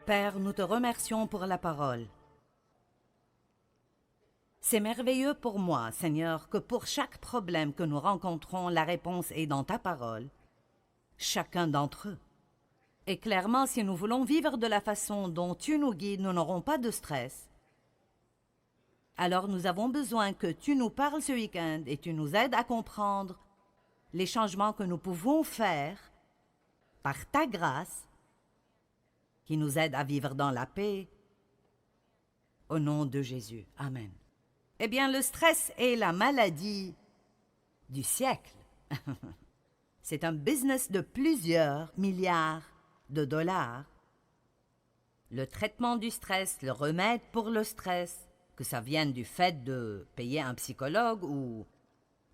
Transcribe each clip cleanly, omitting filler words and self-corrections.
Père, nous te remercions pour la parole. C'est merveilleux pour moi, Seigneur, que pour chaque problème que nous rencontrons, la réponse est dans ta parole, chacun d'entre eux. Et clairement, si nous voulons vivre de la façon dont tu nous guides, nous n'aurons pas de stress. Alors nous avons besoin que tu nous parles ce week-end et tu nous aides à comprendre les changements que nous pouvons faire par ta grâce, qui nous aide à vivre dans la paix. Au nom de Jésus. Amen. Eh bien, le stress est la maladie du siècle. C'est un business de plusieurs milliards de dollars. Le traitement du stress, le remède pour le stress, que ça vienne du fait de payer un psychologue ou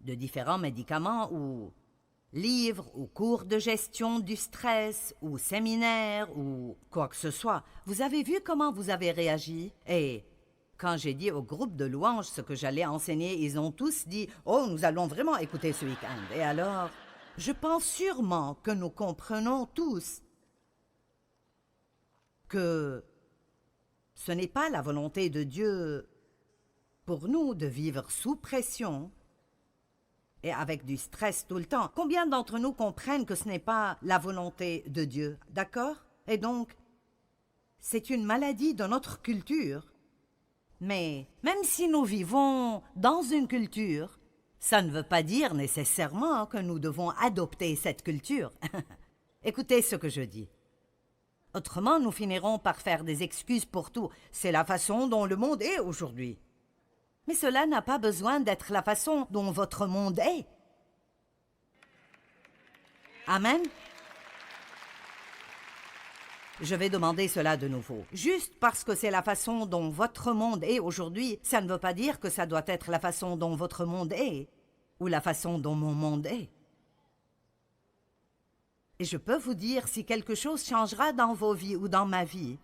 de différents médicaments ou livres ou cours de gestion du stress ou séminaires ou quoi que ce soit. Vous avez vu comment vous avez réagi? Et quand j'ai dit au groupe de louanges ce que j'allais enseigner, ils ont tous dit « Oh, nous allons vraiment écouter ce week-end. » Et alors, je pense sûrement que nous comprenons tous que ce n'est pas la volonté de Dieu pour nous de vivre sous pression et avec du stress tout le temps. Combien d'entre nous comprennent que ce n'est pas la volonté de Dieu, d'accord? Et donc, c'est une maladie de notre culture. Mais même si nous vivons dans une culture, ça ne veut pas dire nécessairement que nous devons adopter cette culture. Écoutez ce que je dis. Autrement, nous finirons par faire des excuses pour tout. C'est la façon dont le monde est aujourd'hui. Mais cela n'a pas besoin d'être la façon dont votre monde est. Amen. Je vais demander cela de nouveau. Juste parce que c'est la façon dont votre monde est aujourd'hui, ça ne veut pas dire que ça doit être la façon dont votre monde est, ou la façon dont mon monde est. Et je peux vous dire, si quelque chose changera dans vos vies ou dans ma vie,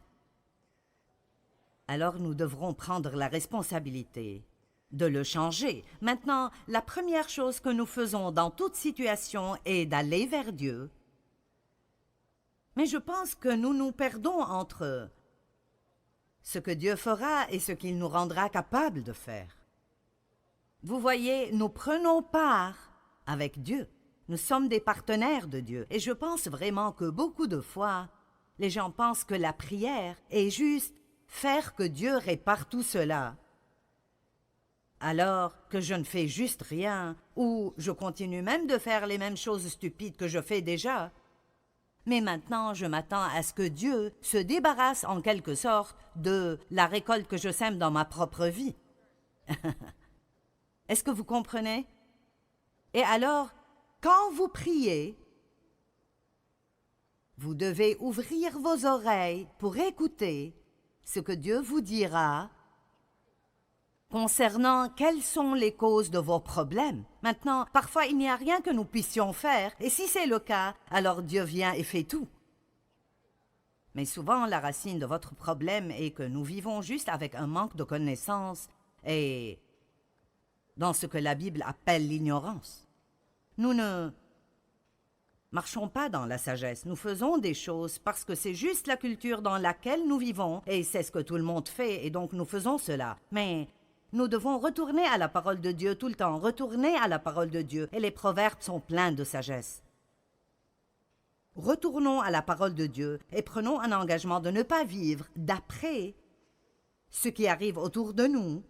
alors nous devrons prendre la responsabilité de le changer. Maintenant, la première chose que nous faisons dans toute situation est d'aller vers Dieu. Mais je pense que nous nous perdons entre ce que Dieu fera et ce qu'il nous rendra capables de faire. Vous voyez, nous prenons part avec Dieu. Nous sommes des partenaires de Dieu. Et je pense vraiment que beaucoup de fois, les gens pensent que la prière est juste faire que Dieu répare tout cela. Alors que je ne fais juste rien, ou je continue même de faire les mêmes choses stupides que je fais déjà. Mais maintenant, je m'attends à ce que Dieu se débarrasse en quelque sorte de la récolte que je sème dans ma propre vie. Est-ce que vous comprenez? Et alors, quand vous priez, vous devez ouvrir vos oreilles pour écouter ce que Dieu vous dira concernant quelles sont les causes de vos problèmes. Maintenant, parfois il n'y a rien que nous puissions faire, et si c'est le cas, alors Dieu vient et fait tout. Mais souvent, la racine de votre problème est que nous vivons juste avec un manque de connaissances et dans ce que la Bible appelle l'ignorance. Nous ne marchons pas dans la sagesse, nous faisons des choses parce que c'est juste la culture dans laquelle nous vivons, et c'est ce que tout le monde fait, et donc nous faisons cela. Mais nous devons retourner à la parole de Dieu tout le temps, retourner à la parole de Dieu, et les proverbes sont pleins de sagesse. Retournons à la parole de Dieu et prenons un engagement de ne pas vivre d'après ce qui arrive autour de nous,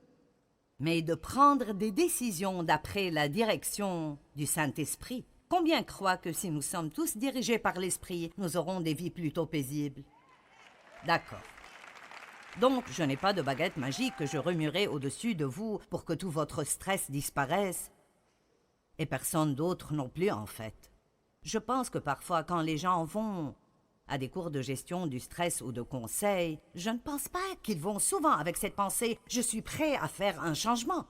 mais de prendre des décisions d'après la direction du Saint-Esprit. Combien croient que si nous sommes tous dirigés par l'Esprit, nous aurons des vies plutôt paisibles? D'accord. Donc, je n'ai pas de baguette magique que je remuerai au-dessus de vous pour que tout votre stress disparaisse. Et personne d'autre non plus, en fait. Je pense que parfois, quand les gens vont à des cours de gestion du stress ou de conseils, je ne pense pas qu'ils vont souvent avec cette pensée « je suis prêt à faire un changement ».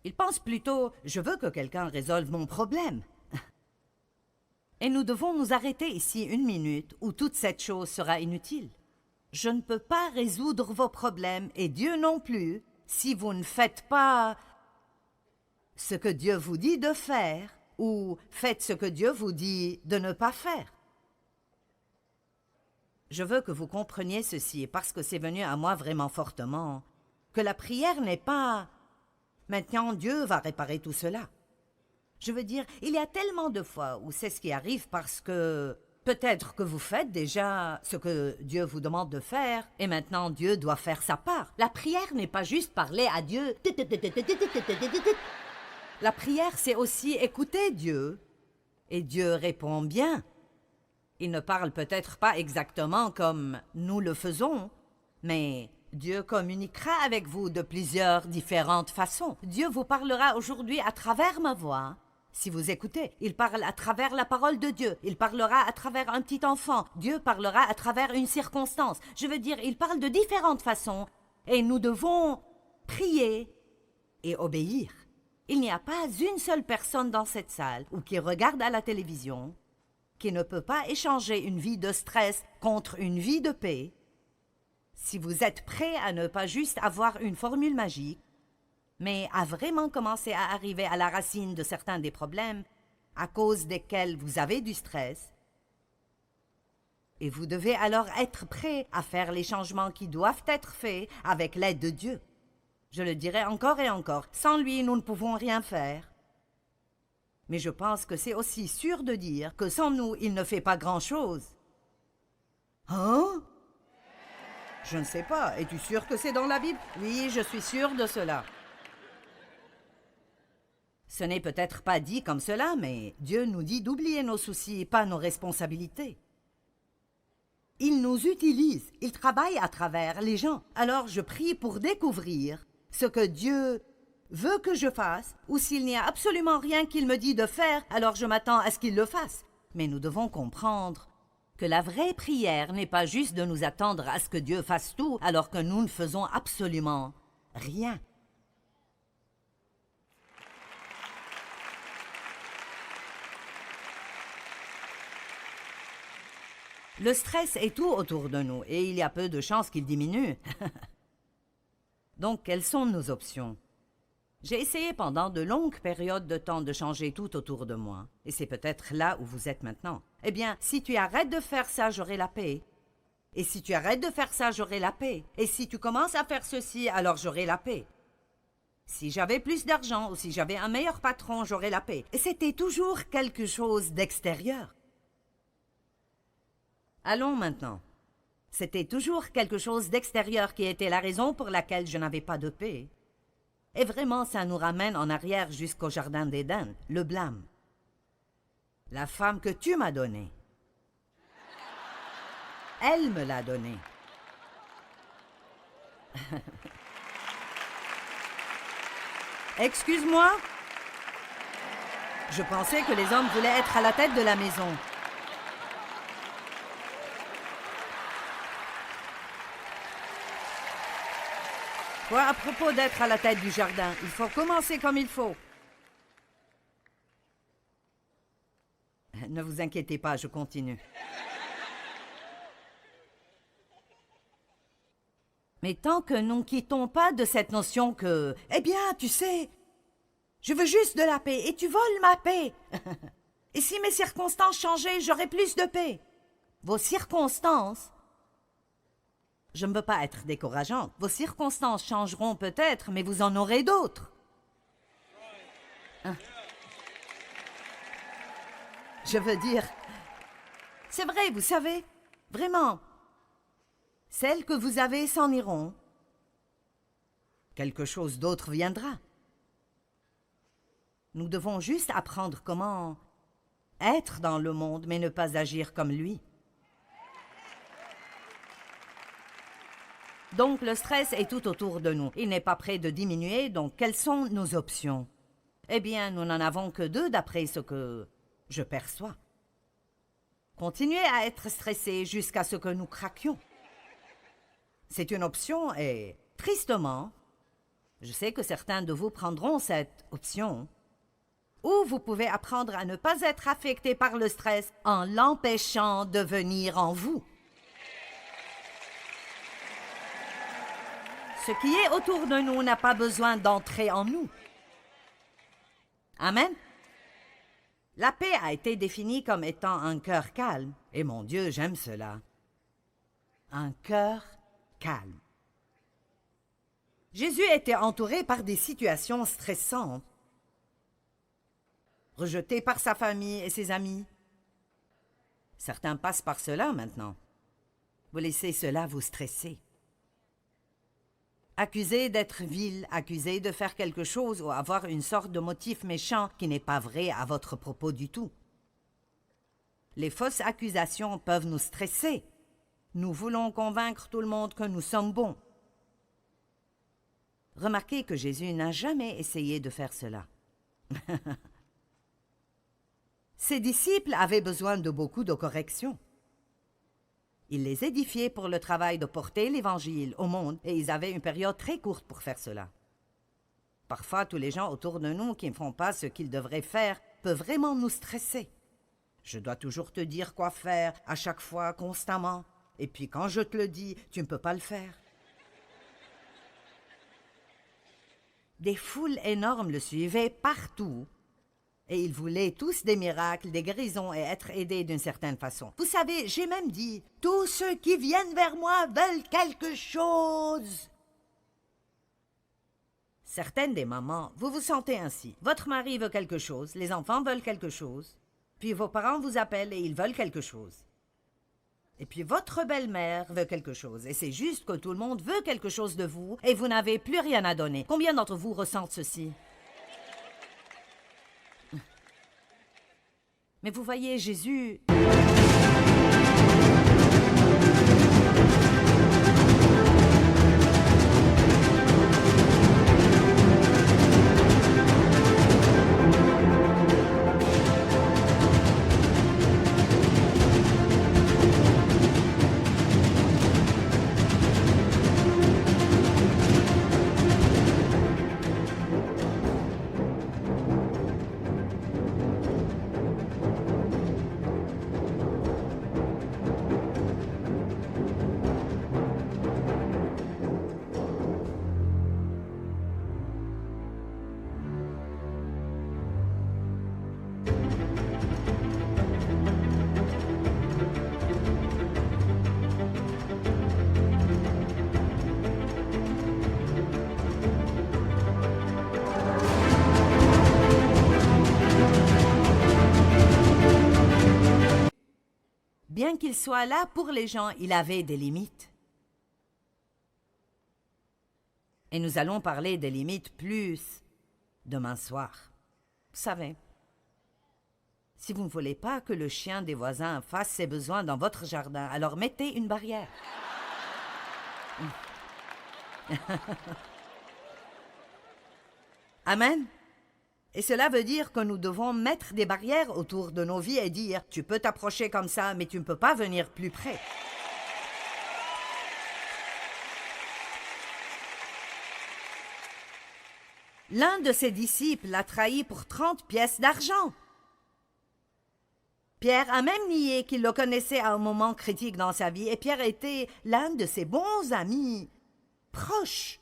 Ils pensent plutôt « je veux que quelqu'un résolve mon problème ». Et nous devons nous arrêter ici une minute où toute cette chose sera inutile. Je ne peux pas résoudre vos problèmes, et Dieu non plus, si vous ne faites pas ce que Dieu vous dit de faire, ou faites ce que Dieu vous dit de ne pas faire. Je veux que vous compreniez ceci, parce que c'est venu à moi vraiment fortement, que la prière n'est pas « maintenant Dieu va réparer tout cela ». Je veux dire, il y a tellement de fois où c'est ce qui arrive parce que peut-être que vous faites déjà ce que Dieu vous demande de faire et maintenant Dieu doit faire sa part. La prière n'est pas juste parler à Dieu. La prière, c'est aussi écouter Dieu. Et Dieu répond bien. Il ne parle peut-être pas exactement comme nous le faisons, mais Dieu communiquera avec vous de plusieurs différentes façons. Dieu vous parlera aujourd'hui à travers ma voix. Si vous écoutez, il parle à travers la parole de Dieu. Il parlera à travers un petit enfant. Dieu parlera à travers une circonstance. Je veux dire, il parle de différentes façons. Et nous devons prier et obéir. Il n'y a pas une seule personne dans cette salle ou qui regarde à la télévision qui ne peut pas échanger une vie de stress contre une vie de paix. Si vous êtes prêt à ne pas juste avoir une formule magique, mais à vraiment commencer à arriver à la racine de certains des problèmes à cause desquels vous avez du stress, et vous devez alors être prêt à faire les changements qui doivent être faits avec l'aide de Dieu. Je le dirai encore et encore, sans lui, nous ne pouvons rien faire. Mais je pense que c'est aussi sûr de dire que sans nous, il ne fait pas grand-chose. Hein? Je ne sais pas. Es-tu sûr que c'est dans la Bible? Oui, je suis sûr de cela. Ce n'est peut-être pas dit comme cela, mais Dieu nous dit d'oublier nos soucis et pas nos responsabilités. Il nous utilise, il travaille à travers les gens. Alors je prie pour découvrir ce que Dieu veut que je fasse, ou s'il n'y a absolument rien qu'il me dit de faire, alors je m'attends à ce qu'il le fasse. Mais nous devons comprendre que la vraie prière n'est pas juste de nous attendre à ce que Dieu fasse tout, alors que nous ne faisons absolument rien. Le stress est tout autour de nous, et il y a peu de chances qu'il diminue. Donc, quelles sont nos options? J'ai essayé pendant de longues périodes de temps de changer tout autour de moi, et c'est peut-être là où vous êtes maintenant. Eh bien, si tu arrêtes de faire ça, j'aurai la paix. Et si tu arrêtes de faire ça, j'aurai la paix. Et si tu commences à faire ceci, alors j'aurai la paix. Si j'avais plus d'argent ou si j'avais un meilleur patron, j'aurais la paix. Et c'était toujours quelque chose d'extérieur. Allons maintenant. C'était toujours quelque chose d'extérieur qui était la raison pour laquelle je n'avais pas de paix. Et vraiment, ça nous ramène en arrière jusqu'au jardin d'Éden, le blâme. La femme que tu m'as donnée, elle me l'a donnée. Excuse-moi? Je pensais que les hommes voulaient être à la tête de la maison. Quoi, à propos d'être à la tête du jardin, il faut commencer comme il faut. Ne vous inquiétez pas, je continue. Mais tant que nous ne quittons pas de cette notion que, eh bien, tu sais, je veux juste de la paix et tu voles ma paix. Et si mes circonstances changeaient, j'aurais plus de paix. Vos circonstances, je ne veux pas être décourageante. Vos circonstances changeront peut-être, mais vous en aurez d'autres. Hein? Je veux dire, c'est vrai, vous savez, vraiment. Celles que vous avez s'en iront. Quelque chose d'autre viendra. Nous devons juste apprendre comment être dans le monde, mais ne pas agir comme lui. Donc le stress est tout autour de nous. Il n'est pas prêt de diminuer, donc quelles sont nos options? Eh bien, nous n'en avons que deux d'après ce que je perçois. Continuer à être stressé jusqu'à ce que nous craquions. C'est une option et, tristement, je sais que certains de vous prendront cette option. Ou vous pouvez apprendre à ne pas être affecté par le stress en l'empêchant de venir en vous. Ce qui est autour de nous n'a pas besoin d'entrer en nous. Amen. La paix a été définie comme étant un cœur calme. Et mon Dieu, j'aime cela. un cœur calme. Jésus était entouré par des situations stressantes, rejeté par sa famille et ses amis. Certains passent par cela maintenant. Vous laissez cela vous stresser. Accusé d'être vil, accusé de faire quelque chose ou avoir une sorte de motif méchant qui n'est pas vrai à votre propos du tout. Les fausses accusations peuvent nous stresser. Nous voulons convaincre tout le monde que nous sommes bons. Remarquez que Jésus n'a jamais essayé de faire cela. Ses disciples avaient besoin de beaucoup de corrections. Il les édifiait pour le travail de porter l'Évangile au monde et ils avaient une période très courte pour faire cela. Parfois, tous les gens autour de nous qui ne font pas ce qu'ils devraient faire peuvent vraiment nous stresser. Je dois toujours te dire quoi faire, à chaque fois, constamment. Et puis quand je te le dis, tu ne peux pas le faire. Des foules énormes le suivaient partout. Et ils voulaient tous des miracles, des guérisons et être aidés d'une certaine façon. Vous savez, j'ai même dit, tous ceux qui viennent vers moi veulent quelque chose. Certaines des mamans, vous vous sentez ainsi. Votre mari veut quelque chose, les enfants veulent quelque chose, puis vos parents vous appellent et ils veulent quelque chose. Et puis votre belle-mère veut quelque chose, et c'est juste que tout le monde veut quelque chose de vous, et vous n'avez plus rien à donner. Combien d'entre vous ressentent ceci? Mais vous voyez, Jésus... Bien qu'il soit là pour les gens, il avait des limites. Et nous allons parler des limites plus demain soir. Vous savez, si vous ne voulez pas que le chien des voisins fasse ses besoins dans votre jardin, alors mettez une barrière. Amen. Et cela veut dire que nous devons mettre des barrières autour de nos vies et dire « Tu peux t'approcher comme ça, mais tu ne peux pas venir plus près. » L'un de ses disciples l'a trahi pour 30 pièces d'argent. Pierre a même nié qu'il le connaissait à un moment critique dans sa vie, et Pierre était l'un de ses bons amis proches.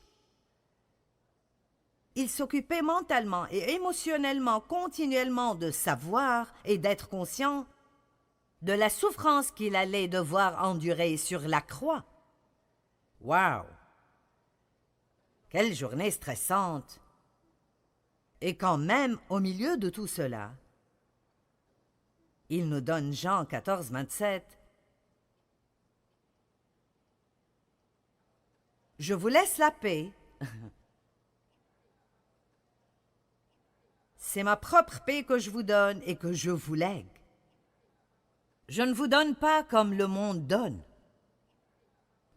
Il s'occupait mentalement et émotionnellement continuellement de savoir et d'être conscient de la souffrance qu'il allait devoir endurer sur la croix. Waouh! Quelle journée stressante! Et quand même, au milieu de tout cela, il nous donne Jean 14, 27. « Je vous laisse la paix. » C'est ma propre paix que je vous donne et que je vous lègue. Je ne vous donne pas comme le monde donne.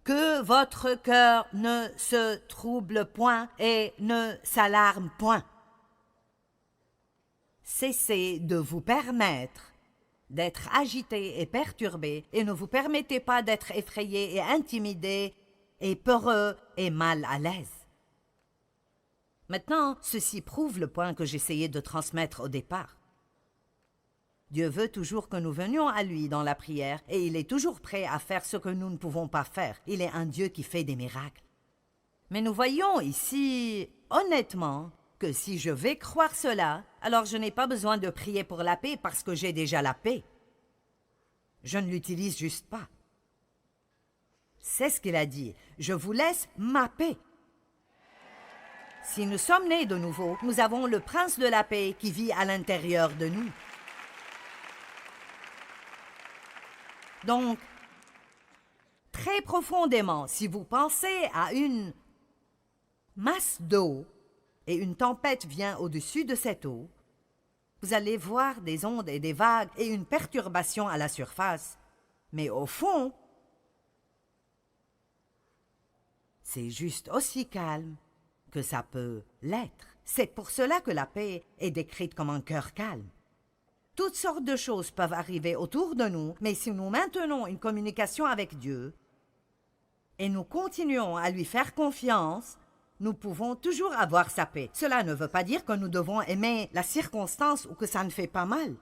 Que votre cœur ne se trouble point et ne s'alarme point. Cessez de vous permettre d'être agité et perturbé et ne vous permettez pas d'être effrayé et intimidé et peureux et mal à l'aise. Maintenant, ceci prouve le point que j'essayais de transmettre au départ. Dieu veut toujours que nous venions à lui dans la prière et il est toujours prêt à faire ce que nous ne pouvons pas faire. Il est un Dieu qui fait des miracles. Mais nous voyons ici, honnêtement, que si je vais croire cela, alors je n'ai pas besoin de prier pour la paix parce que j'ai déjà la paix. Je ne l'utilise juste pas. C'est ce qu'il a dit. Je vous laisse ma paix. Si nous sommes nés de nouveau, nous avons le prince de la paix qui vit à l'intérieur de nous. Donc, très profondément, si vous pensez à une masse d'eau et une tempête vient au-dessus de cette eau, vous allez voir des ondes et des vagues et une perturbation à la surface. Mais au fond, c'est juste aussi calme que ça peut l'être. C'est pour cela que la paix est décrite comme un cœur calme. Toutes sortes de choses peuvent arriver autour de nous, mais si nous maintenons une communication avec Dieu et nous continuons à lui faire confiance, nous pouvons toujours avoir sa paix. Cela ne veut pas dire que nous devons aimer la circonstance ou que ça ne fait pas mal.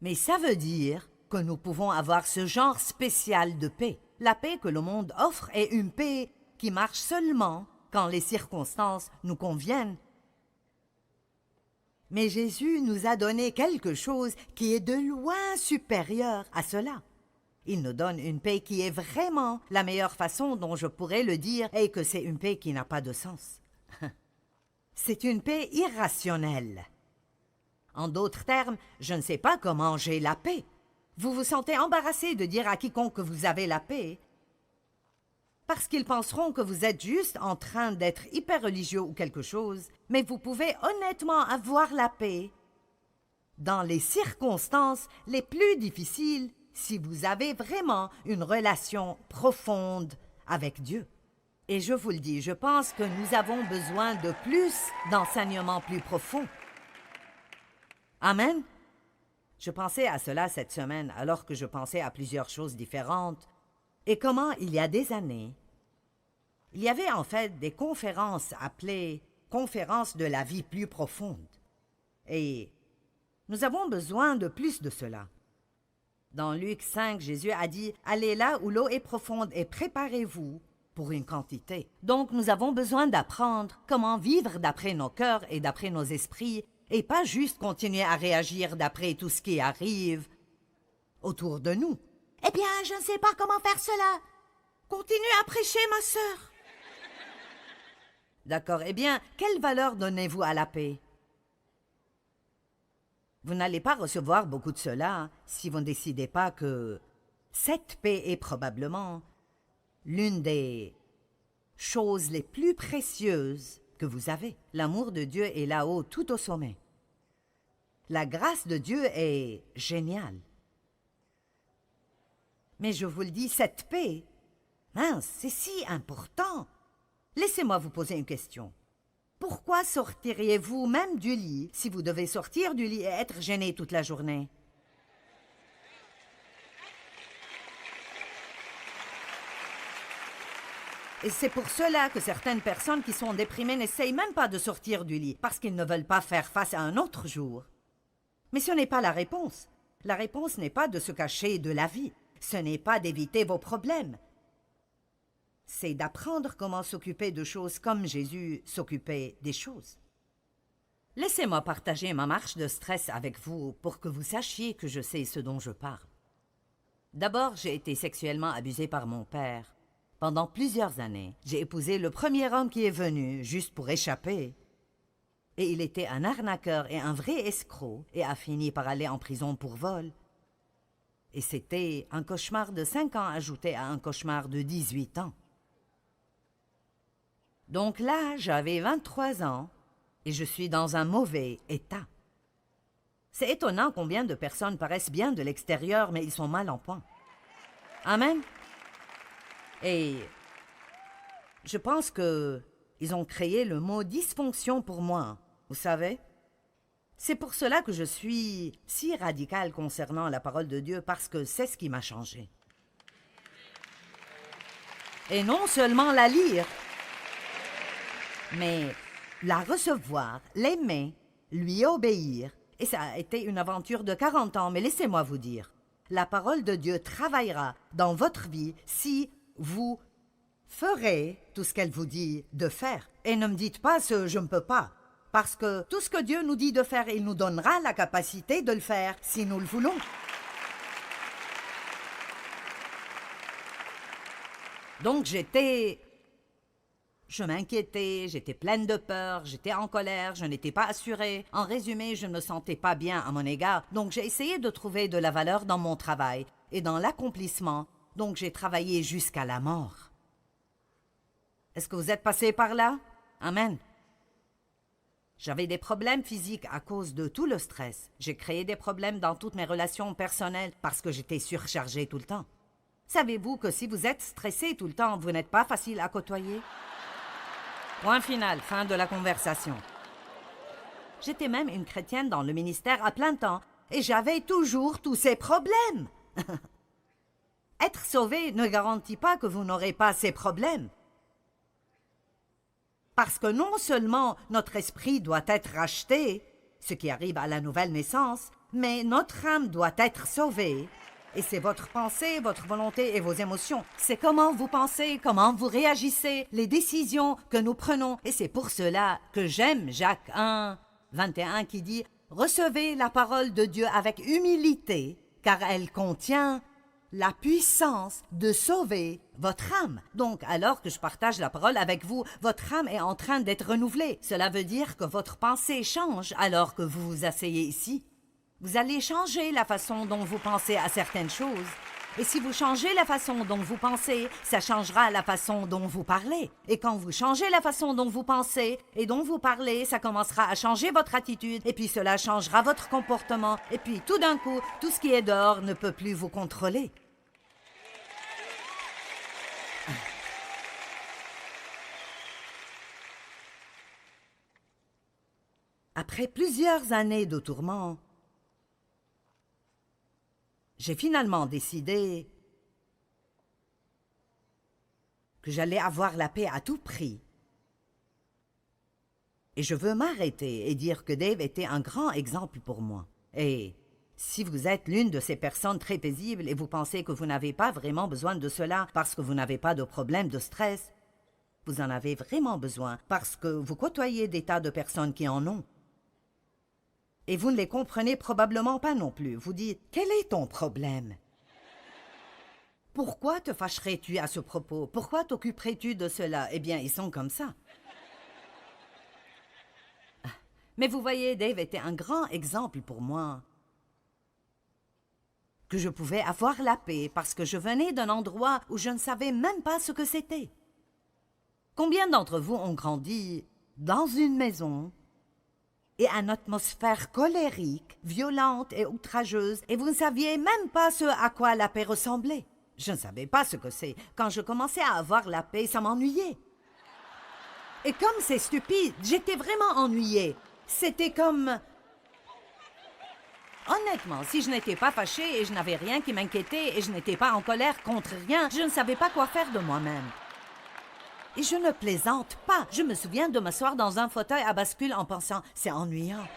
Mais ça veut dire que nous pouvons avoir ce genre spécial de paix. La paix que le monde offre est une paix qui marche seulement quand les circonstances nous conviennent. Mais Jésus nous a donné quelque chose qui est de loin supérieur à cela. Il nous donne une paix qui est vraiment la meilleure façon dont je pourrais le dire et que c'est une paix qui n'a pas de sens. C'est une paix irrationnelle. En d'autres termes, je ne sais pas comment j'ai la paix. Vous vous sentez embarrassé de dire à quiconque que vous avez la paix parce qu'ils penseront que vous êtes juste en train d'être hyper religieux ou quelque chose, mais vous pouvez honnêtement avoir la paix dans les circonstances les plus difficiles si vous avez vraiment une relation profonde avec Dieu. Et je vous le dis, je pense que nous avons besoin de plus d'enseignements plus profonds. Amen. Je pensais à cela cette semaine alors que je pensais à plusieurs choses différentes et comment il y a des années, il y avait en fait des conférences appelées « conférences de la vie plus profonde ». Et nous avons besoin de plus de cela. Dans Luc 5, Jésus a dit « Allez là où l'eau est profonde et préparez-vous pour une quantité ». Donc nous avons besoin d'apprendre comment vivre d'après nos cœurs et d'après nos esprits et pas juste continuer à réagir d'après tout ce qui arrive autour de nous. « Eh bien, je ne sais pas comment faire cela. Continue à prêcher, ma sœur. » D'accord, eh bien, quelle valeur donnez-vous à la paix? Vous n'allez pas recevoir beaucoup de cela si vous ne décidez pas que cette paix est probablement l'une des choses les plus précieuses que vous avez. L'amour de Dieu est là-haut, tout au sommet. La grâce de Dieu est géniale. Mais je vous le dis, cette paix, mince, c'est si important. Laissez-moi vous poser une question. Pourquoi sortiriez-vous même du lit si vous devez sortir du lit et être gêné toute la journée? Et c'est pour cela que certaines personnes qui sont déprimées n'essayent même pas de sortir du lit, parce qu'ils ne veulent pas faire face à un autre jour. Mais ce n'est pas la réponse. La réponse n'est pas de se cacher de la vie. Ce n'est pas d'éviter vos problèmes. C'est d'apprendre comment s'occuper de choses comme Jésus s'occupait des choses. Laissez-moi partager ma marche de stress avec vous pour que vous sachiez que je sais ce dont je parle. D'abord, j'ai été sexuellement abusée par mon père. Pendant plusieurs années, j'ai épousé le premier homme qui est venu, juste pour échapper. Et il était un arnaqueur et un vrai escroc, et a fini par aller en prison pour vol. Et c'était un cauchemar de 5 ans ajouté à un cauchemar de 18 ans. Donc là, j'avais 23 ans et je suis dans un mauvais état. C'est étonnant combien de personnes paraissent bien de l'extérieur, mais ils sont mal en point. Amen. Et je pense qu'ils ont créé le mot dysfonction pour moi, vous savez. C'est pour cela que je suis si radicale concernant la parole de Dieu, parce que c'est ce qui m'a changé. Et non seulement la lire, mais la recevoir, l'aimer, lui obéir. Et ça a été une aventure de 40 ans, mais laissez-moi vous dire, la parole de Dieu travaillera dans votre vie si vous ferez tout ce qu'elle vous dit de faire. Et ne me dites pas ce « je ne peux pas », parce que tout ce que Dieu nous dit de faire, il nous donnera la capacité de le faire si nous le voulons. Donc je m'inquiétais, j'étais pleine de peur, j'étais en colère, je n'étais pas assurée. En résumé, je ne me sentais pas bien à mon égard. Donc j'ai essayé de trouver de la valeur dans mon travail et dans l'accomplissement. Donc j'ai travaillé jusqu'à la mort. Est-ce que vous êtes passé par là? Amen. J'avais des problèmes physiques à cause de tout le stress. J'ai créé des problèmes dans toutes mes relations personnelles parce que j'étais surchargée tout le temps. Savez-vous que si vous êtes stressé tout le temps, vous n'êtes pas facile à côtoyer? Point final, fin de la conversation. J'étais même une chrétienne dans le ministère à plein temps et j'avais toujours tous ces problèmes. Être sauvé ne garantit pas que vous n'aurez pas ces problèmes. Parce que non seulement notre esprit doit être racheté, ce qui arrive à la nouvelle naissance, mais notre âme doit être sauvée. Et c'est votre pensée, votre volonté et vos émotions. C'est comment vous pensez, comment vous réagissez, les décisions que nous prenons. Et c'est pour cela que j'aime Jacques 1, 21 qui dit « Recevez la parole de Dieu avec humilité, car elle contient la puissance de sauver votre âme. » Donc, alors que je partage la parole avec vous, votre âme est en train d'être renouvelée. Cela veut dire que votre pensée change alors que vous vous asseyez ici. Vous allez changer la façon dont vous pensez à certaines choses. Et si vous changez la façon dont vous pensez, ça changera la façon dont vous parlez. Et quand vous changez la façon dont vous pensez et dont vous parlez, ça commencera à changer votre attitude. Et puis cela changera votre comportement. Et puis tout d'un coup, tout ce qui est dehors ne peut plus vous contrôler. Après plusieurs années de tourments, j'ai finalement décidé que j'allais avoir la paix à tout prix. Et je veux m'arrêter et dire que Dave était un grand exemple pour moi. Et si vous êtes l'une de ces personnes très paisibles et vous pensez que vous n'avez pas vraiment besoin de cela parce que vous n'avez pas de problème de stress, vous en avez vraiment besoin parce que vous côtoyez des tas de personnes qui en ont. Et vous ne les comprenez probablement pas non plus. Vous dites, quel est ton problème? Pourquoi te fâcherais-tu à ce propos? Pourquoi t'occuperais-tu de cela? Eh bien, ils sont comme ça. Mais vous voyez, Dave était un grand exemple pour moi. Que je pouvais avoir la paix parce que je venais d'un endroit où je ne savais même pas ce que c'était. Combien d'entre vous ont grandi dans une maison et une atmosphère colérique, violente et outrageuse, et vous ne saviez même pas ce à quoi la paix ressemblait? Je ne savais pas ce que c'est. Quand je commençais à avoir la paix, ça m'ennuyait. Et comme c'est stupide, j'étais vraiment ennuyée. C'était comme... Honnêtement, si je n'étais pas fâchée et je n'avais rien qui m'inquiétait et je n'étais pas en colère contre rien, je ne savais pas quoi faire de moi-même. Et je ne plaisante pas. Je me souviens de m'asseoir dans un fauteuil à bascule en pensant « c'est ennuyant ».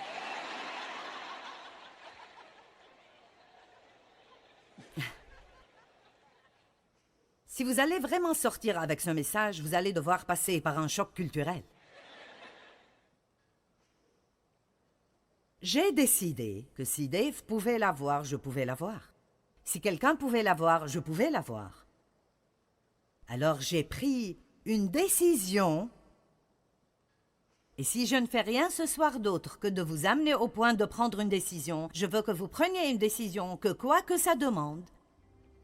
Si vous allez vraiment sortir avec ce message, vous allez devoir passer par un choc culturel. J'ai décidé que si Dave pouvait l'avoir, je pouvais l'avoir. Si quelqu'un pouvait l'avoir, je pouvais l'avoir. Alors j'ai pris une décision, et si je ne fais rien ce soir d'autre que de vous amener au point de prendre une décision, je veux que vous preniez une décision que quoi que ça demande,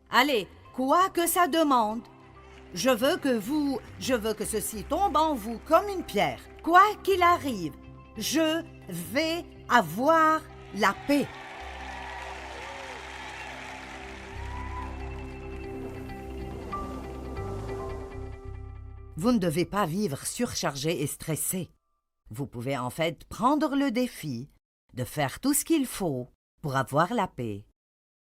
allez, quoi que ça demande, je veux que ceci tombe en vous comme une pierre. Quoi qu'il arrive, je vais avoir la paix. Vous ne devez pas vivre surchargé et stressé. Vous pouvez en fait prendre le défi de faire tout ce qu'il faut pour avoir la paix.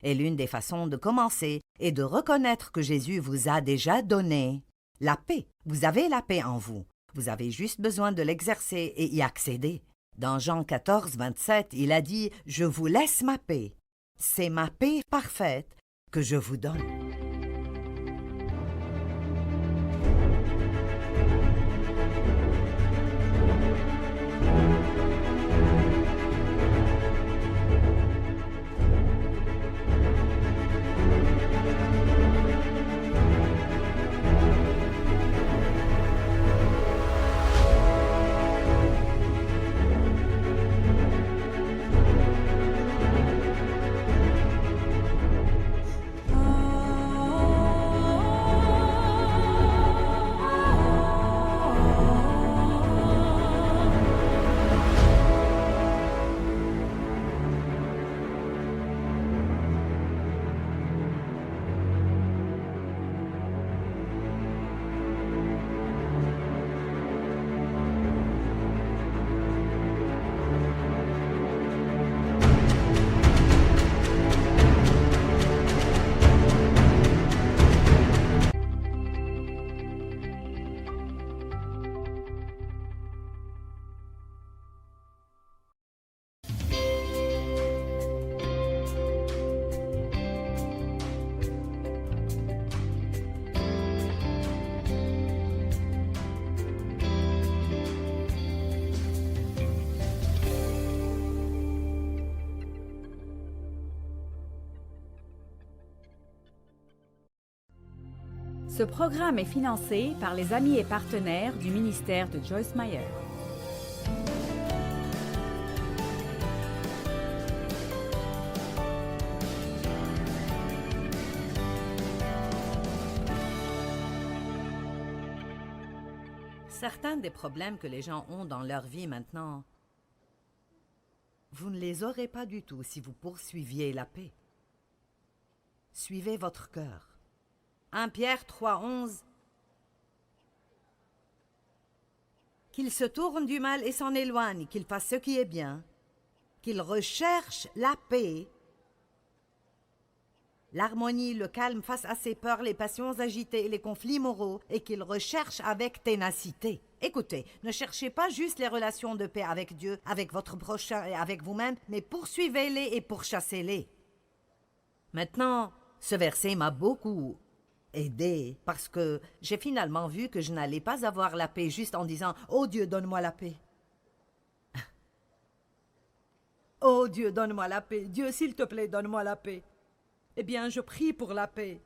Et l'une des façons de commencer est de reconnaître que Jésus vous a déjà donné la paix. Vous avez la paix en vous. Vous avez juste besoin de l'exercer et y accéder. Dans Jean 14, 27, il a dit « Je vous laisse ma paix. C'est ma paix parfaite que je vous donne. » Ce programme est financé par les amis et partenaires du ministère de Joyce Meyer. Certains des problèmes que les gens ont dans leur vie maintenant, vous ne les aurez pas du tout si vous poursuiviez la paix. Suivez votre cœur. 1 Pierre 3,11. Qu'il se tourne du mal et s'en éloigne, qu'il fasse ce qui est bien, qu'il recherche la paix, l'harmonie, le calme face à ses peurs, les passions agitées et les conflits moraux, et qu'il recherche avec ténacité. Écoutez, ne cherchez pas juste les relations de paix avec Dieu, avec votre prochain et avec vous-même, mais poursuivez-les et pourchassez-les. Maintenant, ce verset m'a beaucoup aidé parce que j'ai finalement vu que je n'allais pas avoir la paix juste en disant « Oh Dieu, donne-moi la paix ». « Oh Dieu, donne-moi la paix. Dieu, s'il te plaît, donne-moi la paix. » Eh bien, je prie pour la paix.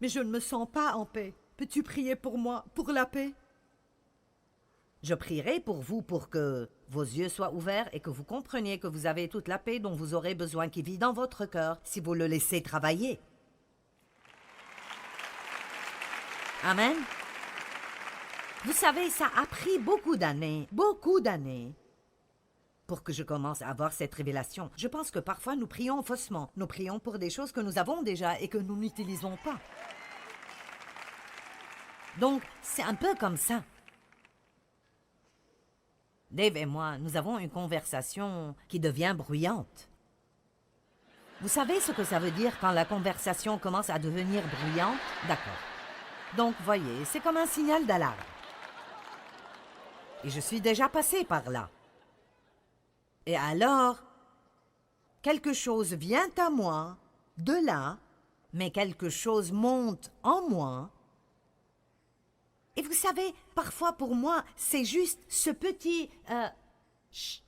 Mais je ne me sens pas en paix. Peux-tu prier pour moi, pour la paix? Je prierai pour vous pour que vos yeux soient ouverts et que vous compreniez que vous avez toute la paix dont vous aurez besoin qui vit dans votre cœur si vous le laissez travailler. Amen. Vous savez, ça a pris beaucoup d'années, pour que je commence à avoir cette révélation. Je pense que parfois nous prions faussement. Nous prions pour des choses que nous avons déjà et que nous n'utilisons pas. Donc, c'est un peu comme ça. Dave et moi, nous avons une conversation qui devient bruyante. Vous savez ce que ça veut dire quand la conversation commence à devenir bruyante? D'accord. Donc, voyez, c'est comme un signal d'alarme. Et je suis déjà passé par là. Et alors, quelque chose vient à moi, de là, mais quelque chose monte en moi. Et vous savez, parfois pour moi, c'est juste ce petit... chut.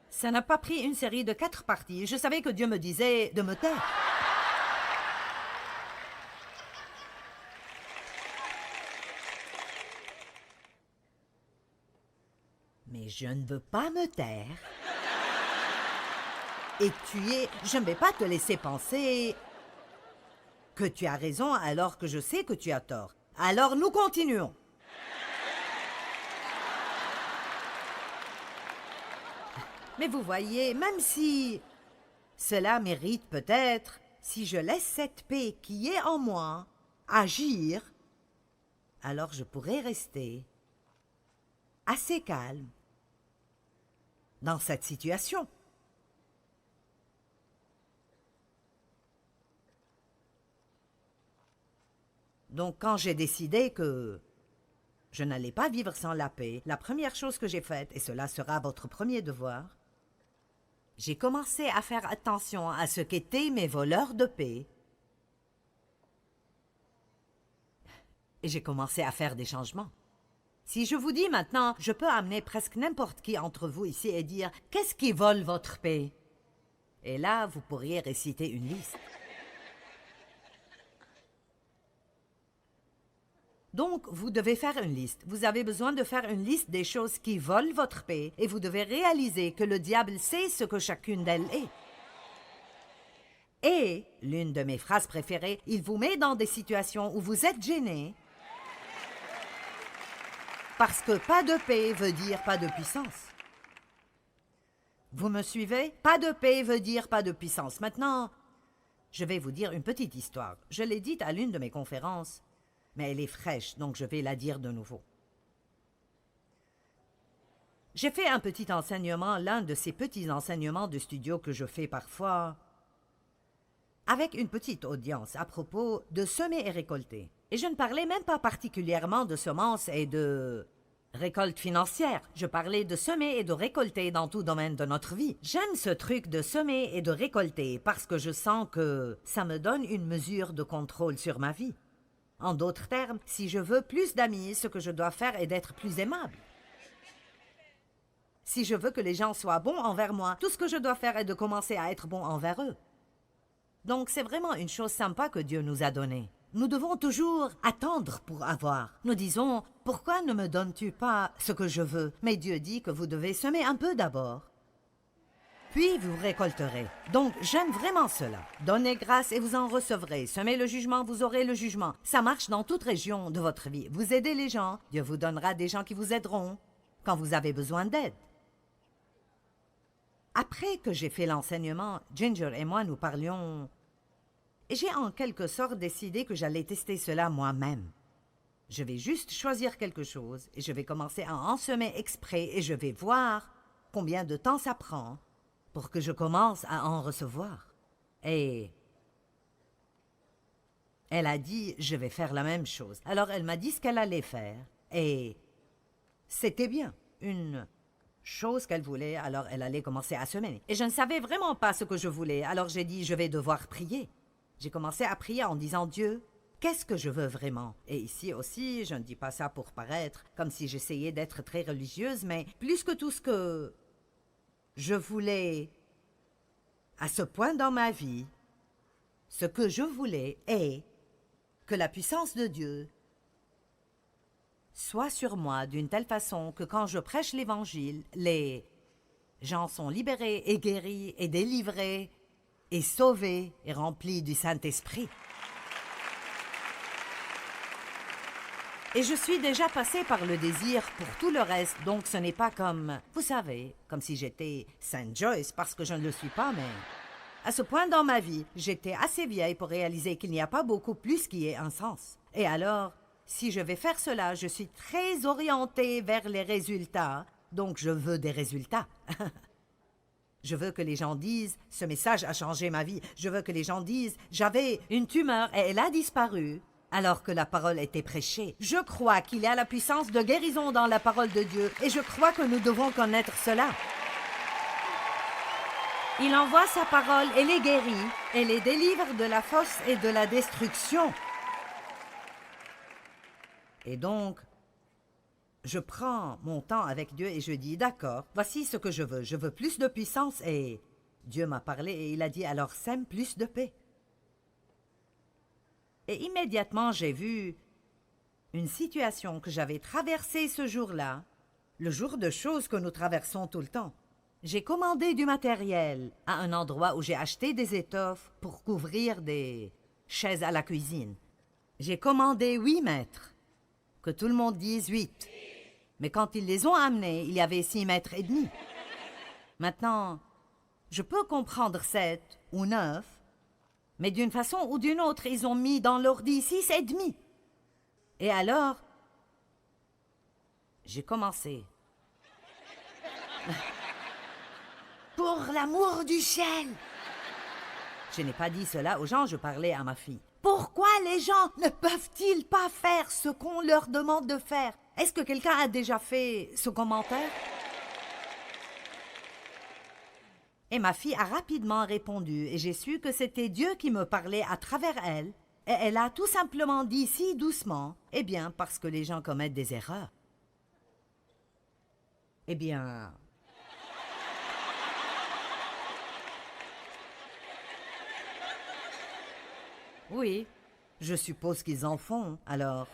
Ça n'a pas pris une série de 4 parties. Je savais que Dieu me disait de me taire. Mais je ne veux pas me taire. Et je ne vais pas te laisser penser que tu as raison alors que je sais que tu as tort. Alors nous continuons. Mais vous voyez, même si cela mérite peut-être, si je laisse cette paix qui est en moi agir, alors je pourrais rester assez calme dans cette situation. Donc, quand j'ai décidé que je n'allais pas vivre sans la paix, la première chose que j'ai faite, et cela sera votre premier devoir, j'ai commencé à faire attention à ce qu'étaient mes voleurs de paix. Et j'ai commencé à faire des changements. Si je vous dis maintenant, je peux amener presque n'importe qui entre vous ici et dire « Qu'est-ce qui vole votre paix ?» Et là, vous pourriez réciter une liste. Donc, vous devez faire une liste. Vous avez besoin de faire une liste des choses qui volent votre paix et vous devez réaliser que le diable sait ce que chacune d'elles est. Et, l'une de mes phrases préférées, il vous met dans des situations où vous êtes gêné parce que pas de paix veut dire pas de puissance. Vous me suivez? Pas de paix veut dire pas de puissance. Maintenant, je vais vous dire une petite histoire. Je l'ai dite à l'une de mes conférences. Mais elle est fraîche, donc je vais la dire de nouveau. J'ai fait un petit enseignement, l'un de ces petits enseignements de studio que je fais parfois, avec une petite audience à propos de semer et récolter. Et je ne parlais même pas particulièrement de semences et de récolte financière. Je parlais de semer et de récolter dans tout domaine de notre vie. J'aime ce truc de semer et de récolter parce que je sens que ça me donne une mesure de contrôle sur ma vie. En d'autres termes, si je veux plus d'amis, ce que je dois faire est d'être plus aimable. Si je veux que les gens soient bons envers moi, tout ce que je dois faire est de commencer à être bon envers eux. Donc c'est vraiment une chose sympa que Dieu nous a donnée. Nous devons toujours attendre pour avoir. Nous disons, pourquoi ne me donnes-tu pas ce que je veux? Mais Dieu dit que vous devez semer un peu d'abord. Puis vous récolterez. Donc j'aime vraiment cela. Donnez grâce et vous en recevrez. Semez le jugement, vous aurez le jugement. Ça marche dans toute région de votre vie. Vous aidez les gens, Dieu vous donnera des gens qui vous aideront quand vous avez besoin d'aide. Après que j'ai fait l'enseignement, Ginger et moi nous parlions... Et j'ai en quelque sorte décidé que j'allais tester cela moi-même. Je vais juste choisir quelque chose et je vais commencer à en semer exprès et je vais voir combien de temps ça prend pour que je commence à en recevoir. Et elle a dit, je vais faire la même chose. Alors elle m'a dit ce qu'elle allait faire. Et c'était bien, une chose qu'elle voulait, alors elle allait commencer à semer. Et je ne savais vraiment pas ce que je voulais, alors j'ai dit, je vais devoir prier. J'ai commencé à prier en disant, Dieu, qu'est-ce que je veux vraiment? Et ici aussi, je ne dis pas ça pour paraître comme si j'essayais d'être très religieuse, mais plus que tout ce que je voulais à ce point dans ma vie, ce que je voulais est que la puissance de Dieu soit sur moi d'une telle façon que quand je prêche l'Évangile, les gens sont libérés et guéris et délivrés et sauvés et remplis du Saint-Esprit. Et je suis déjà passée par le désir pour tout le reste, donc ce n'est pas comme, vous savez, comme si j'étais Sainte Joyce, parce que je ne le suis pas, mais... À ce point dans ma vie, j'étais assez vieille pour réaliser qu'il n'y a pas beaucoup plus qui ait un sens. Et alors, si je vais faire cela, je suis très orientée vers les résultats, donc je veux des résultats. Je veux que les gens disent « Ce message a changé ma vie ». Je veux que les gens disent « J'avais une tumeur et elle a disparu ». Alors que la parole était prêchée. Je crois qu'il y a la puissance de guérison dans la parole de Dieu et je crois que nous devons connaître cela. Il envoie sa parole et les guérit et les délivre de la fosse et de la destruction. Et donc, je prends mon temps avec Dieu et je dis, d'accord, voici ce que je veux plus de puissance et Dieu m'a parlé et il a dit, alors sème plus de paix. Et immédiatement, j'ai vu une situation que j'avais traversée ce jour-là, le jour de choses que nous traversons tout le temps. J'ai commandé du matériel à un endroit où j'ai acheté des étoffes pour couvrir des chaises à la cuisine. J'ai commandé 8 mètres, que tout le monde dise 8. Mais quand ils les ont amenés, il y avait 6 mètres et demi. Maintenant, je peux comprendre 7 ou 9, mais d'une façon ou d'une autre, ils ont mis dans l'ordi 6 et demi. Et alors, j'ai commencé. Pour l'amour du ciel! Je n'ai pas dit cela aux gens, je parlais à ma fille. Pourquoi les gens ne peuvent-ils pas faire ce qu'on leur demande de faire? Est-ce que quelqu'un a déjà fait ce commentaire? Et ma fille a rapidement répondu et j'ai su que c'était Dieu qui me parlait à travers elle. Et elle a tout simplement dit si doucement, eh bien, parce que les gens commettent des erreurs. Eh bien... Oui, je suppose qu'ils en font, alors...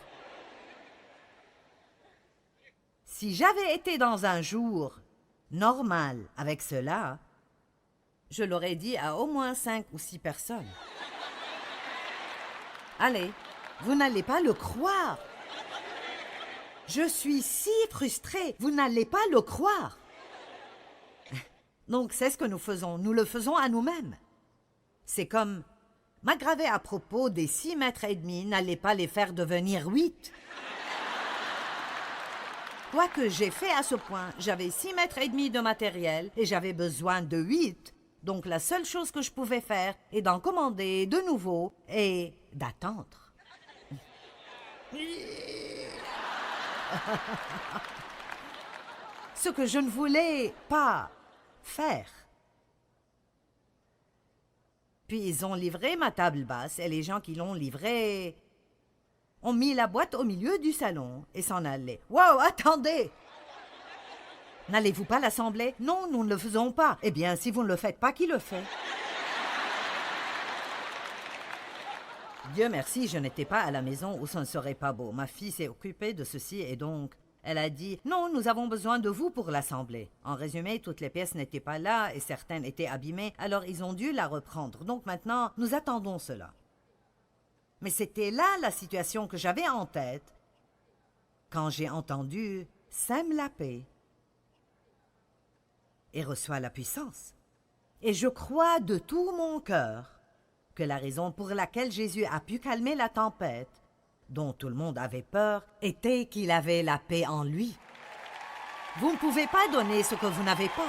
Si j'avais été dans un jour normal avec cela, je l'aurais dit à au moins 5 ou 6 personnes. Allez, vous n'allez pas le croire. Je suis si frustrée, vous n'allez pas le croire. Donc c'est ce que nous faisons, nous le faisons à nous-mêmes. C'est comme m'aggraver à propos des 6 mètres et demi, n'allez pas les faire devenir 8. Quoique j'ai fait à ce point, j'avais 6 mètres et demi de matériel et j'avais besoin de 8. Donc la seule chose que je pouvais faire est d'en commander de nouveau et d'attendre. Ce que je ne voulais pas faire. Puis ils ont livré ma table basse et les gens qui l'ont livrée ont mis la boîte au milieu du salon et s'en allaient. « Wow, attendez! N'allez-vous pas à l'Assemblée? Non, nous ne le faisons pas. Eh bien, si vous ne le faites pas, qui le fait? Dieu merci, je n'étais pas à la maison où ce ne serait pas beau. Ma fille s'est occupée de ceci et donc, elle a dit « Non, nous avons besoin de vous pour l'Assemblée. » En résumé, toutes les pièces n'étaient pas là et certaines étaient abîmées, alors ils ont dû la reprendre. Donc maintenant, nous attendons cela. Mais c'était là la situation que j'avais en tête quand j'ai entendu « Sème la paix » et reçoit la puissance. Et je crois de tout mon cœur que la raison pour laquelle Jésus a pu calmer la tempête, dont tout le monde avait peur, était qu'il avait la paix en lui. Vous ne pouvez pas donner ce que vous n'avez pas.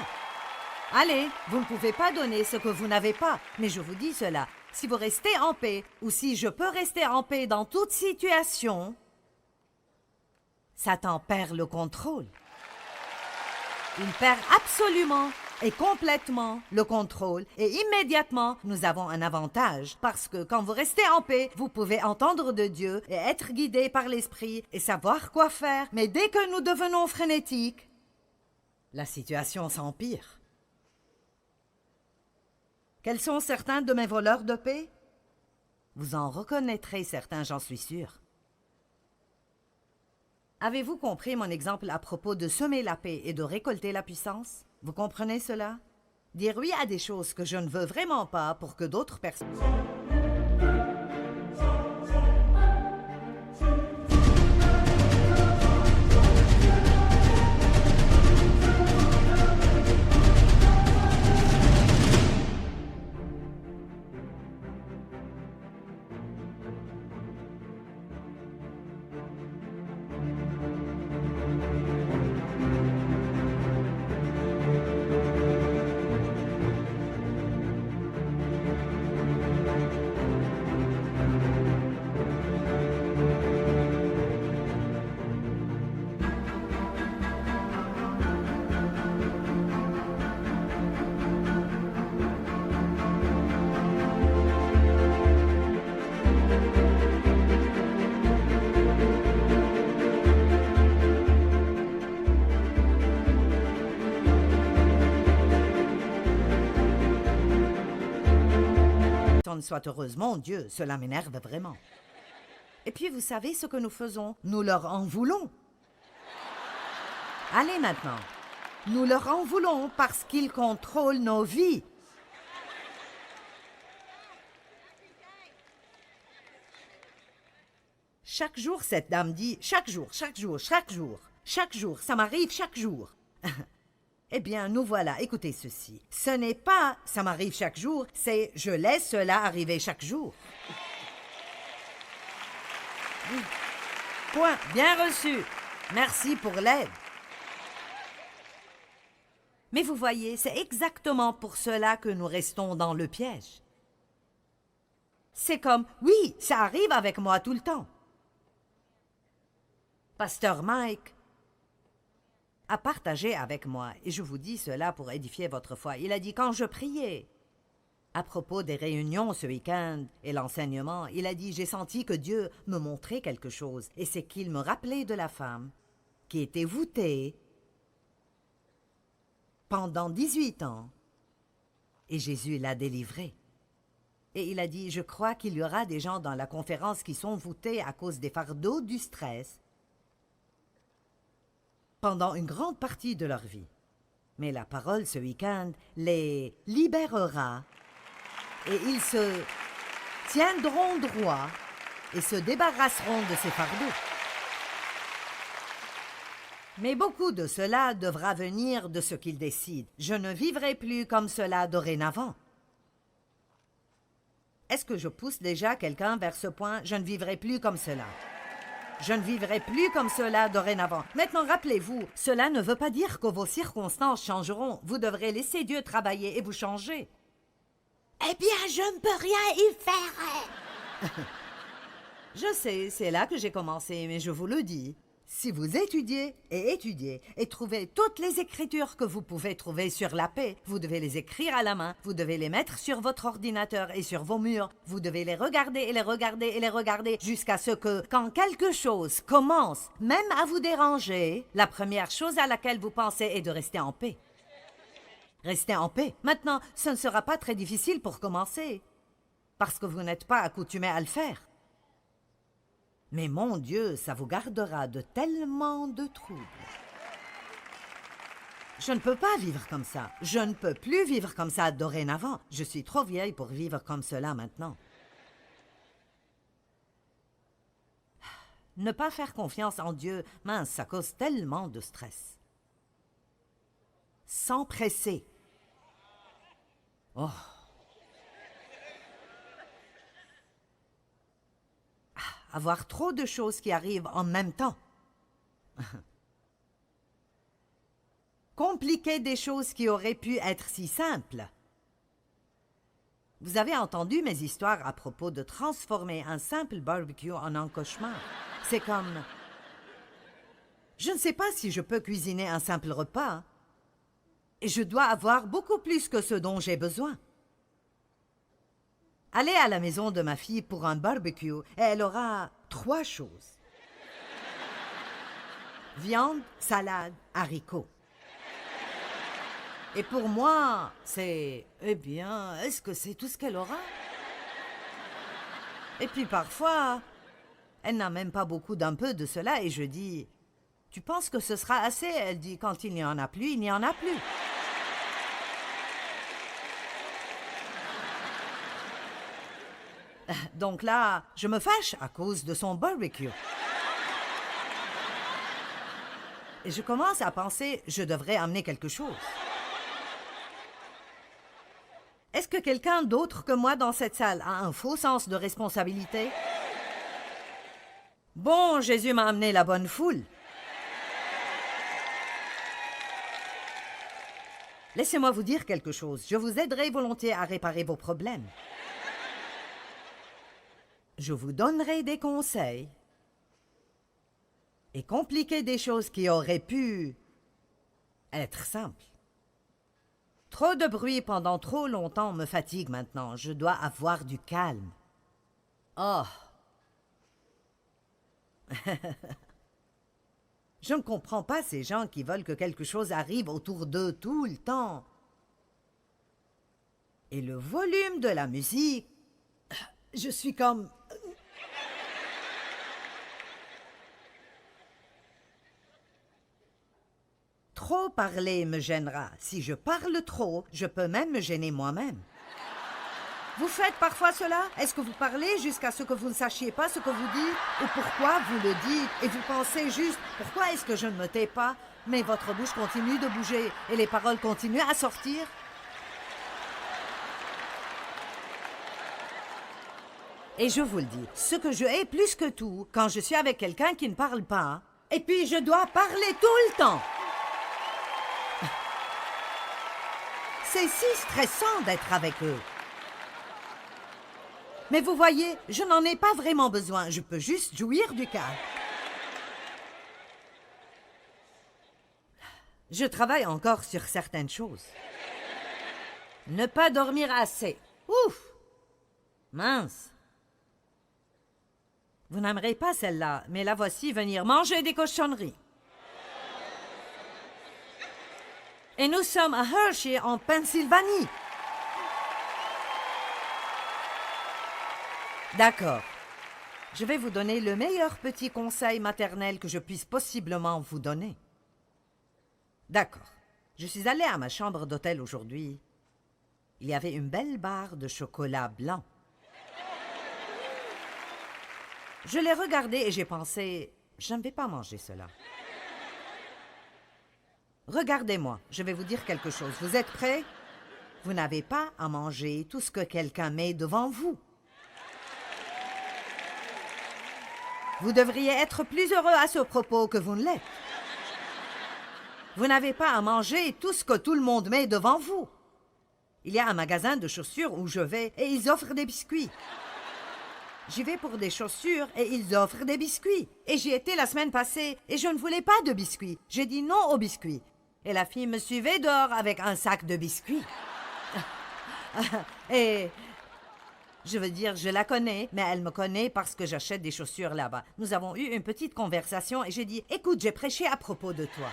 Allez, vous ne pouvez pas donner ce que vous n'avez pas. Mais je vous dis cela, si vous restez en paix, ou si je peux rester en paix dans toute situation, Satan perd le contrôle. Il perd absolument et complètement le contrôle et immédiatement, nous avons un avantage parce que quand vous restez en paix, vous pouvez entendre de Dieu et être guidé par l'Esprit et savoir quoi faire. Mais dès que nous devenons frénétiques, la situation s'empire. Quels sont certains de mes voleurs de paix? Vous en reconnaîtrez certains, j'en suis sûr. Avez-vous compris mon exemple à propos de semer la paix et de récolter la puissance? Vous comprenez cela? Dire oui à des choses que je ne veux vraiment pas pour que d'autres personnes... soit heureuse. Mon Dieu, cela m'énerve vraiment. Et puis, vous savez ce que nous faisons? Nous leur en voulons. Allez maintenant. Nous leur en voulons parce qu'ils contrôlent nos vies. Chaque jour, cette dame dit, chaque jour, ça m'arrive chaque jour. Eh bien, nous voilà, écoutez ceci. Ce n'est pas « ça m'arrive chaque jour », c'est « je laisse cela arriver chaque jour ». Oui. Point, bien reçu. Merci pour l'aide. Mais vous voyez, c'est exactement pour cela que nous restons dans le piège. C'est comme « oui, ça arrive avec moi tout le temps ». Pasteur Mike a partagé avec moi, et je vous dis cela pour édifier votre foi. Il a dit, quand je priais à propos des réunions ce week-end et l'enseignement, il a dit, j'ai senti que Dieu me montrait quelque chose, et c'est qu'il me rappelait de la femme qui était voûtée pendant 18 ans, et Jésus l'a délivrée. Et il a dit, je crois qu'il y aura des gens dans la conférence qui sont voûtés à cause des fardeaux du stress, pendant une grande partie de leur vie. Mais la parole ce week-end les libérera et ils se tiendront droit et se débarrasseront de ces fardeaux. Mais beaucoup de cela devra venir de ce qu'ils décident. Je ne vivrai plus comme cela dorénavant. Est-ce que je pousse déjà quelqu'un vers ce point? Je ne vivrai plus comme cela. Je ne vivrai plus comme cela dorénavant. Maintenant, rappelez-vous, cela ne veut pas dire que vos circonstances changeront. Vous devrez laisser Dieu travailler et vous changer. Eh bien, je ne peux rien y faire. Je sais, c'est là que j'ai commencé, mais je vous le dis. Si vous étudiez et trouvez toutes les écritures que vous pouvez trouver sur la paix, vous devez les écrire à la main, vous devez les mettre sur votre ordinateur et sur vos murs, vous devez les regarder et les regarder et les regarder jusqu'à ce que, quand quelque chose commence, même à vous déranger, la première chose à laquelle vous pensez est de rester en paix. Restez en paix. Maintenant, ce ne sera pas très difficile pour commencer, parce que vous n'êtes pas accoutumé à le faire. Mais mon Dieu, ça vous gardera de tellement de troubles. Je ne peux pas vivre comme ça. Je ne peux plus vivre comme ça dorénavant. Je suis trop vieille pour vivre comme cela maintenant. Ne pas faire confiance en Dieu, mince, ça cause tellement de stress. S'empresser. Oh. Avoir trop de choses qui arrivent en même temps. Compliquer des choses qui auraient pu être si simples. Vous avez entendu mes histoires à propos de transformer un simple barbecue en un cauchemar. C'est comme... Je ne sais pas si je peux cuisiner un simple repas. Et je dois avoir beaucoup plus que ce dont j'ai besoin. Allez à la maison de ma fille pour un barbecue et elle aura 3 choses. Viande, salade, haricots. Et pour moi, c'est... Eh bien, est-ce que c'est tout ce qu'elle aura? Et puis parfois, elle n'a même pas beaucoup d'un peu de cela et je dis... Tu penses que ce sera assez? Elle dit, quand il n'y en a plus, il n'y en a plus. Donc là, je me fâche à cause de son barbecue. Et je commence à penser, je devrais amener quelque chose. Est-ce que quelqu'un d'autre que moi dans cette salle a un faux sens de responsabilité? Bon, Jésus m'a amené la bonne foule. Laissez-moi vous dire quelque chose. Je vous aiderai volontiers à réparer vos problèmes. Je vous donnerai des conseils et compliquer des choses qui auraient pu être simples. Trop de bruit pendant trop longtemps me fatigue maintenant. Je dois avoir du calme. Oh! Je ne comprends pas ces gens qui veulent que quelque chose arrive autour d'eux tout le temps. Et le volume de la musique, je suis comme... Trop parler me gênera. Si je parle trop, je peux même me gêner moi-même. Vous faites parfois cela? Est-ce que vous parlez jusqu'à ce que vous ne sachiez pas ce que vous dites ou pourquoi vous le dites et vous pensez juste « Pourquoi est-ce que je ne me tais pas ?» Mais votre bouche continue de bouger et les paroles continuent à sortir. Et je vous le dis, ce que je hais plus que tout, quand je suis avec quelqu'un qui ne parle pas, et puis je dois parler tout le temps. C'est si stressant d'être avec eux. Mais vous voyez, je n'en ai pas vraiment besoin. Je peux juste jouir du calme. Je travaille encore sur certaines choses. Ne pas dormir assez. Ouf! Mince. Vous n'aimerez pas celle-là, mais la voici venir manger des cochonneries. Et nous sommes à Hershey, en Pennsylvanie. D'accord. Je vais vous donner le meilleur petit conseil maternel que je puisse possiblement vous donner. D'accord. Je suis allée à ma chambre d'hôtel aujourd'hui. Il y avait une belle barre de chocolat blanc. Je l'ai regardée et j'ai pensé, je ne vais pas manger cela. Regardez-moi, je vais vous dire quelque chose. Vous êtes prêts? Vous n'avez pas à manger tout ce que quelqu'un met devant vous. Vous devriez être plus heureux à ce propos que vous ne l'êtes. Vous n'avez pas à manger tout ce que tout le monde met devant vous. Il y a un magasin de chaussures où je vais et ils offrent des biscuits. J'y vais pour des chaussures et ils offrent des biscuits. Et j'y étais la semaine passée et je ne voulais pas de biscuits. J'ai dit non aux biscuits. Et la fille me suivait dehors avec un sac de biscuits. Et je veux dire, je la connais, mais elle me connaît parce que j'achète des chaussures là-bas. Nous avons eu une petite conversation et j'ai dit « Écoute, j'ai prêché à propos de toi. »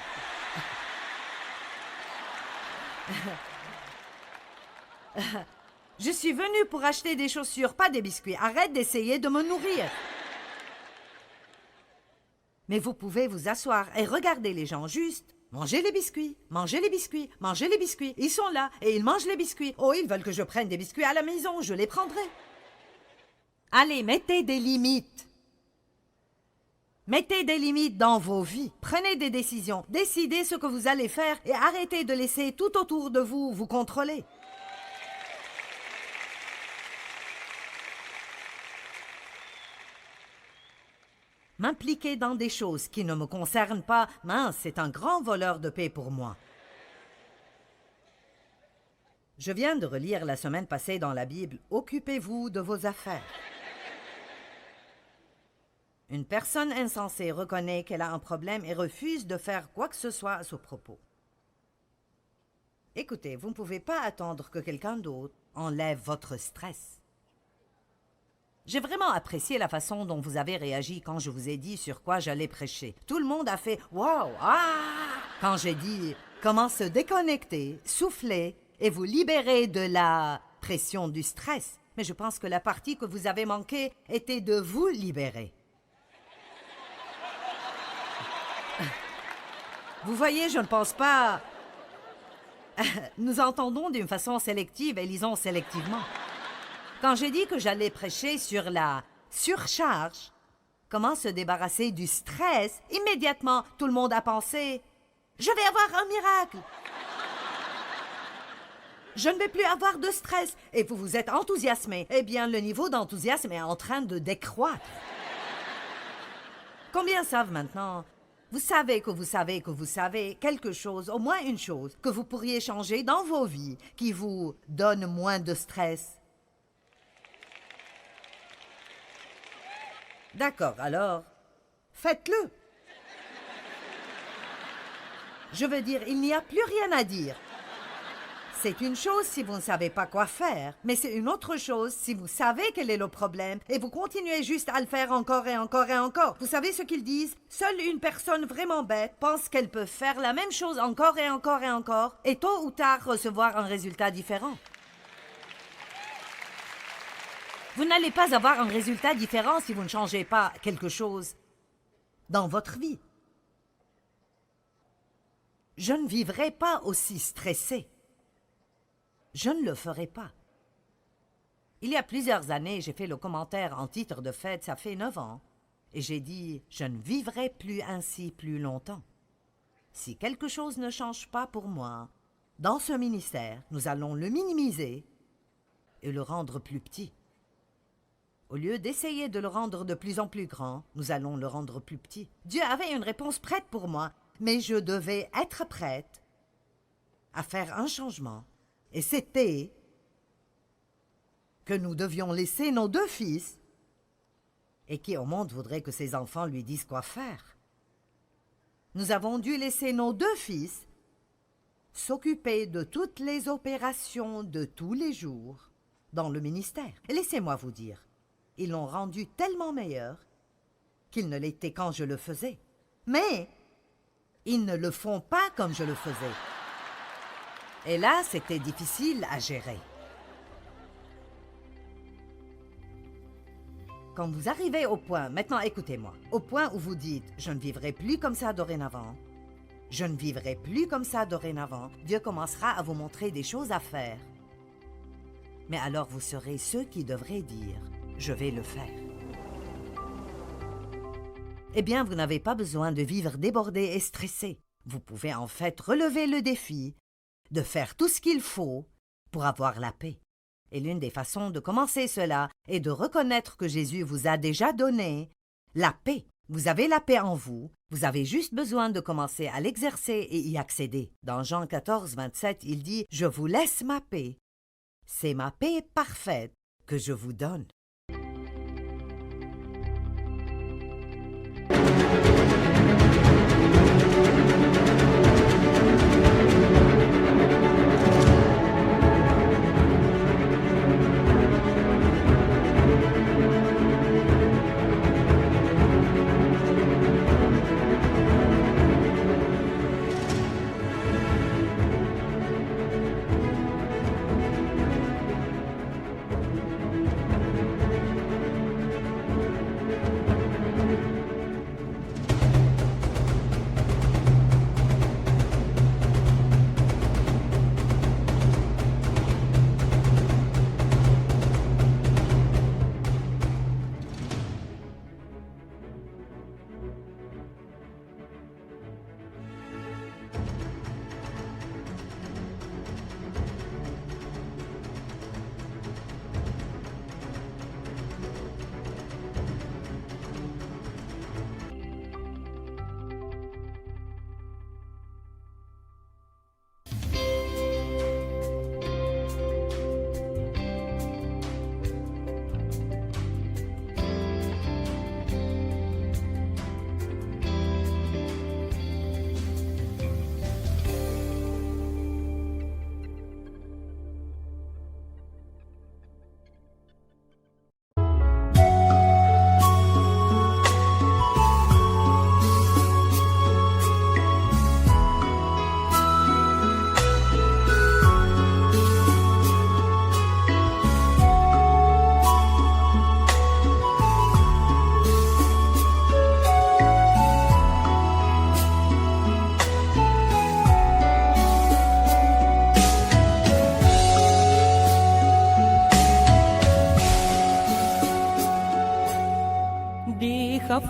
Je suis venue pour acheter des chaussures, pas des biscuits. Arrête d'essayer de me nourrir. Mais vous pouvez vous asseoir et regarder les gens juste. Mangez les biscuits, mangez les biscuits, mangez les biscuits. Ils sont là et ils mangent les biscuits. Oh, ils veulent que je prenne des biscuits à la maison, je les prendrai. Allez, mettez des limites. Mettez des limites dans vos vies. Prenez des décisions. Décidez ce que vous allez faire et arrêtez de laisser tout autour de vous vous contrôler. M'impliquer dans des choses qui ne me concernent pas, mince, c'est un grand voleur de paix pour moi. Je viens de relire la semaine passée dans la Bible « Occupez-vous de vos affaires ». Une personne insensée reconnaît qu'elle a un problème et refuse de faire quoi que ce soit à ce propos. Écoutez, vous ne pouvez pas attendre que quelqu'un d'autre enlève votre stress. J'ai vraiment apprécié la façon dont vous avez réagi quand je vous ai dit sur quoi j'allais prêcher. Tout le monde a fait « Wow! Ah !» quand j'ai dit « Comment se déconnecter, souffler et vous libérer de la pression du stress. » Mais je pense que la partie que vous avez manquée était de vous libérer. Vous voyez, je ne pense pas... Nous entendons d'une façon sélective et lisons sélectivement. Quand j'ai dit que j'allais prêcher sur la surcharge, comment se débarrasser du stress, immédiatement, tout le monde a pensé « Je vais avoir un miracle !» Je ne vais plus avoir de stress. Et vous vous êtes enthousiasmé. Eh bien, le niveau d'enthousiasme est en train de décroître. Combien savent maintenant? Vous savez que vous savez que vous savez quelque chose, au moins une chose, que vous pourriez changer dans vos vies, qui vous donne moins de stress. D'accord, alors, faites-le. Je veux dire, il n'y a plus rien à dire. C'est une chose si vous ne savez pas quoi faire, mais c'est une autre chose si vous savez quel est le problème et vous continuez juste à le faire encore et encore et encore. Vous savez ce qu'ils disent? Seule une personne vraiment bête pense qu'elle peut faire la même chose encore et encore et encore et tôt ou tard recevoir un résultat différent. Vous n'allez pas avoir un résultat différent si vous ne changez pas quelque chose dans votre vie. Je ne vivrai pas aussi stressé. Je ne le ferai pas. Il y a plusieurs années, j'ai fait le commentaire en titre de fête, ça fait 9 ans, et j'ai dit « Je ne vivrai plus ainsi plus longtemps. Si quelque chose ne change pas pour moi, dans ce ministère, nous allons le minimiser et le rendre plus petit. Au lieu d'essayer de le rendre de plus en plus grand, nous allons le rendre plus petit. » Dieu avait une réponse prête pour moi, mais je devais être prête à faire un changement. Et c'était que nous devions laisser nos 2 fils, et qui au monde voudrait que ses enfants lui disent quoi faire. Nous avons dû laisser nos 2 fils s'occuper de toutes les opérations de tous les jours dans le ministère. Et laissez-moi vous dire, ils l'ont rendu tellement meilleur qu'ils ne l'étaient quand je le faisais. Mais ils ne le font pas comme je le faisais. Et là, c'était difficile à gérer. Quand vous arrivez au point, maintenant écoutez-moi, au point où vous dites « Je ne vivrai plus comme ça dorénavant », je ne vivrai plus comme ça dorénavant, Dieu commencera à vous montrer des choses à faire. Mais alors vous serez ceux qui devraient dire « Je vais le faire ». Eh bien, vous n'avez pas besoin de vivre débordé et stressé. Vous pouvez en fait relever le défi de faire tout ce qu'il faut pour avoir la paix. Et l'une des façons de commencer cela est de reconnaître que Jésus vous a déjà donné la paix. Vous avez la paix en vous, vous avez juste besoin de commencer à l'exercer et y accéder. Dans Jean 14, 27, il dit « Je vous laisse ma paix. C'est ma paix parfaite que je vous donne. »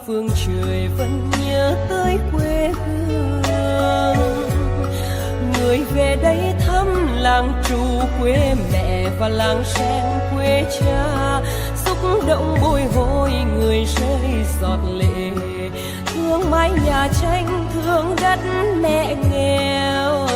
phương trời vẫn nhớ tới quê hương. Người về đây thăm làng Trù quê mẹ và làng Sen quê cha, xúc động bồi hồi người rơi giọt lệ, thương mái nhà tranh thương đất mẹ nghèo.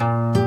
Thank